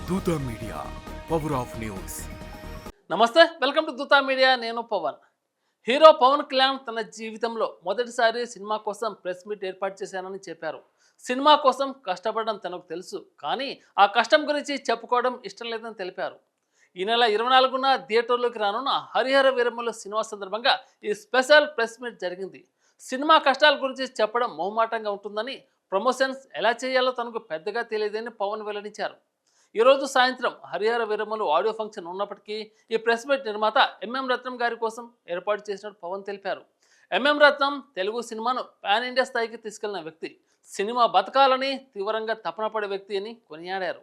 దూత media power of news. నమస్తే, welcome to Dootha media. నేను పవన్. హీరో పవన్ కళ్యాణ్ తన జీవితంలో మొదటిసారి సినిమా కోసం ప్రెస్ మీట్ ఏర్పాటు చేశానని చెప్పారు. సినిమా కోసం కష్టపడడం తనకు తెలుసు, కానీ ఆ కష్టం గురించి చెప్పుకోవడం ఇష్టం లేదని తెలిపారు. ఈ నెల 24న థియేటర్లోకి రానున్న హరిహర వీరమ్మల సినిమా సందర్భంగా ఈ స్పెషల్ ప్రెస్ మీట్ జరిగింది. సినిమా కష్టాల గురించి చెప్పడం మొహమాటంగా ఉంటుందని, ప్రమోషన్స్ ఎలా చేయాలో తనకు పెద్దగా తెలియదని పవన్ వెల్లడించారు. ఈరోజు సాయంత్రం హరిహర వీరమ్మలు ఆడియో ఫంక్షన్ ఉన్నప్పటికీ ఈ ప్రెస్ మీట్ నిర్మాత ఎంఎం రత్నం గారి కోసం ఏర్పాటు చేసినట్టు పవన్ తెలిపారు. ఎంఎం రత్నం తెలుగు సినిమాను పాన్ ఇండియా స్థాయికి తీసుకెళ్లిన వ్యక్తి, సినిమా బతకాలని తీవ్రంగా తపన పడే వ్యక్తి అని కొనియాడారు.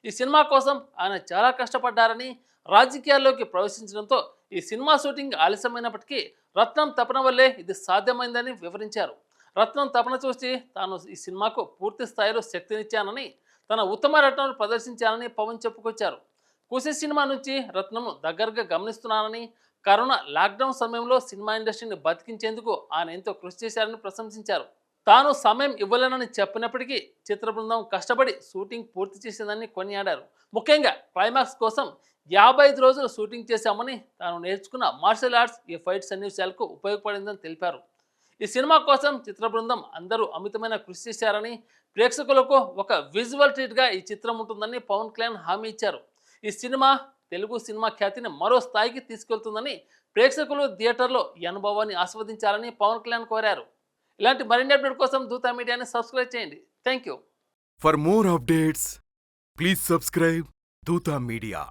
ఈ సినిమా కోసం ఆయన చాలా కష్టపడ్డారని, రాజకీయాల్లోకి ప్రవేశించడంతో ఈ సినిమా షూటింగ్ ఆలస్యమైనప్పటికీ రత్నం తపన వల్లే ఇది సాధ్యమైందని వివరించారు. రత్నం తపన చూసి తాను ఈ సినిమాకు పూర్తి స్థాయిలో శక్తినిచ్చానని, తన ఉత్తమ రత్నాలు ప్రదర్శించాలని పవన్ చెప్పుకొచ్చారు. ఖుషి సినిమా నుంచి రత్నంను దగ్గరగా గమనిస్తున్నానని, కరోనా లాక్డౌన్ సమయంలో సినిమా ఇండస్ట్రీని బతికించేందుకు ఆయన ఎంతో కృషి చేశారని ప్రశంసించారు. తాను సమయం ఇవ్వలేనని చెప్పినప్పటికీ చిత్ర బృందం కష్టపడి షూటింగ్ పూర్తి చేసిందని కొనియాడారు. ముఖ్యంగా క్లైమాక్స్ కోసం 55 రోజులు షూటింగ్ చేశామని, తాను నేర్చుకున్న మార్షల్ ఆర్ట్స్ ఈ ఫైట్ సన్నివేశాలకు ఉపయోగపడిందని తెలిపారు. ఈ సినిమా కోసం చిత్ర బృందం అందరూ అమితమైన కృషి చేశారని, ప్రేక్షకులకు ఒక విజువల్ ట్రీట్గా ఈ చిత్రం ఉంటుందని పవన్ కళ్యాణ్ హామీ ఇచ్చారు. ఈ సినిమా తెలుగు సినిమా ఖ్యాతిని మరో స్థాయికి తీసుకెళ్తుందని, ప్రేక్షకులు థియేటర్లో ఈ అనుభవాన్ని ఆస్వాదించాలని పవన్ కళ్యాణ్ కోరారు. ఇలాంటి మరిన్ని అప్డేట్ కోసం దూతా మీడియాని సబ్స్క్రైబ్ చేయండి. Thank you. For more updates please subscribe దూత మీడియా.